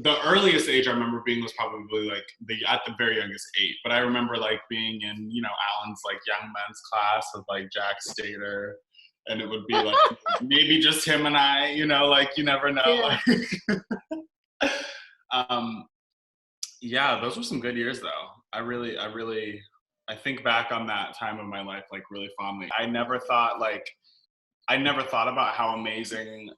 the earliest age I remember being was probably like at the very youngest 8. But I remember like being in, Alan's like young men's class with like Jack Stater. And it would be like maybe just him and I, like you never know. Yeah. Yeah, those were some good years though. I think back on that time of my life like really fondly. I never thought about how amazing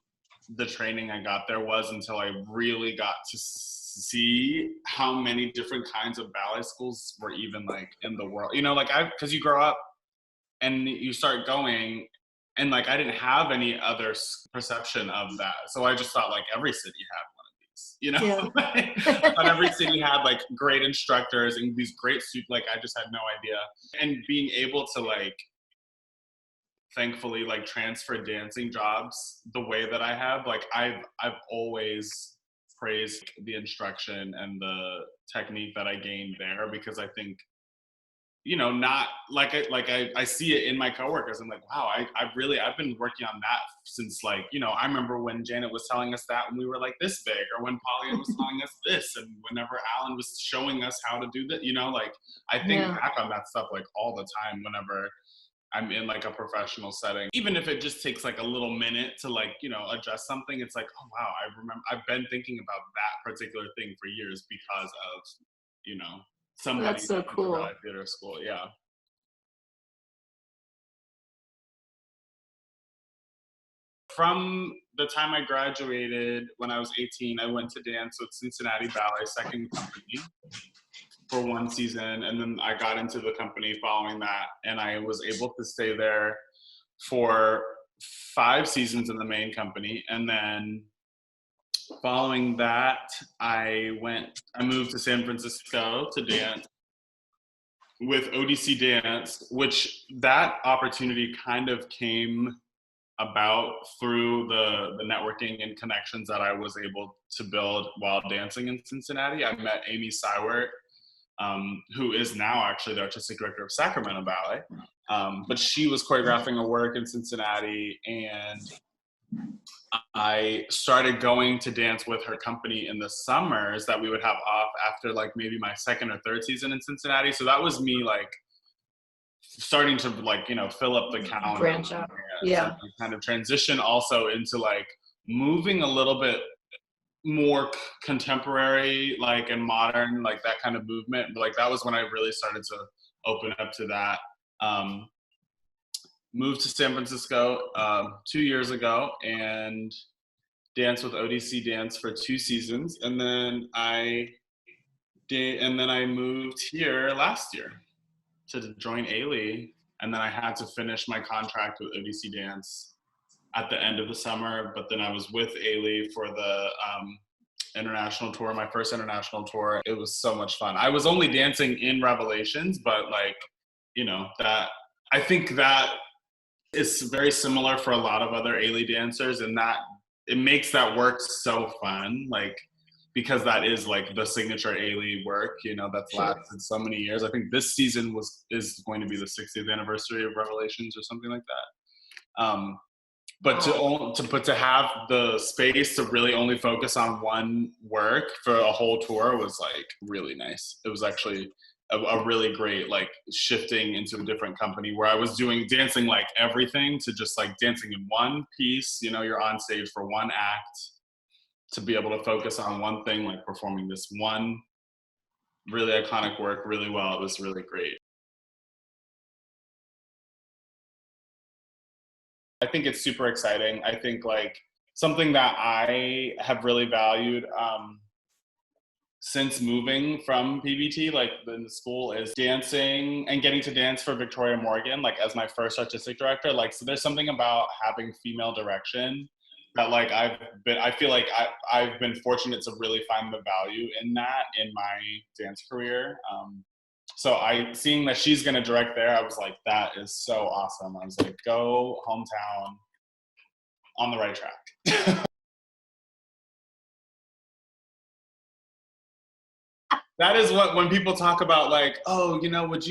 the training I got there was until I really got to see how many different kinds of ballet schools were even like in the world. Because you grow up and you start going, and like I didn't have any other perception of that. So I just thought like every city had one of these, Yeah. I thought every city had like great instructors and these great students. Like I just had no idea. And being able to like, thankfully, like transfer dancing jobs the way that I have, like I've always praised the instruction and the technique that I gained there, because I think, not like I see it in my coworkers. I'm like, wow, I've been working on that since like, I remember when Janet was telling us that when we were like this big, or when Polly was telling us this, and whenever Alan was showing us how to do that, like I think back on that stuff like all the time whenever I'm in like a professional setting, even if it just takes like a little minute to like, adjust something. It's like, oh wow, I remember I've been thinking about that particular thing for years because of, somebody That's so at the cool. Ballet Theatre School. Yeah. From the time I graduated when I was 18, I went to dance with Cincinnati Ballet Second Company for 1 season, and then I got into the company following that, and I was able to stay there for 5 seasons in the main company. And then following that, I moved to San Francisco to dance with ODC Dance, which that opportunity kind of came about through the networking and connections that I was able to build while dancing in Cincinnati. I met Amy Seiwert, who is now actually the artistic director of Sacramento Ballet. But she was choreographing her work in Cincinnati, and I started going to dance with her company in the summers that we would have off after like maybe my 2nd or 3rd season in Cincinnati. So that was me like starting to like, fill up the calendar. Branch out. Yeah. And kind of transition also into like moving a little bit more contemporary, like, and modern, like that kind of movement. But like that was when I really started to open up to that. Moved to San Francisco 2 years ago and danced with ODC Dance for 2 seasons, and then I moved here last year to join Ailey, and then I had to finish my contract with ODC Dance at the end of the summer. But then I was with Ailey for the international tour, my first international tour. It was so much fun. I was only dancing in Revelations, but like, that I think that is very similar for a lot of other Ailey dancers, and that it makes that work so fun, like, because that is like the signature Ailey work, that's lasted so many years. I think this season is going to be the 60th anniversary of Revelations or something like that. But to have the space to really only focus on one work for a whole tour was like really nice. It was actually a really great like shifting into a different company where I was dancing like everything to just like dancing in one piece. You're on stage for one act, to be able to focus on one thing, like performing this one really iconic work really well. It was really great. I think it's super exciting. I think like something that I have really valued since moving from PBT, like in the school, is dancing and getting to dance for Victoria Morgan, like as my first artistic director. Like, so there's something about having female direction that like I feel like I've been fortunate to really find the value in that in my dance career. So seeing that she's gonna direct there, I was like, that is so awesome. I was like, go hometown, on the right track. That is what, when people talk about like, oh, would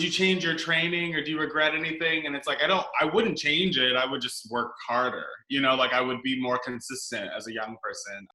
you change your training, or do you regret anything? And it's like, I wouldn't change it. I would just work harder. Like I would be more consistent as a young person.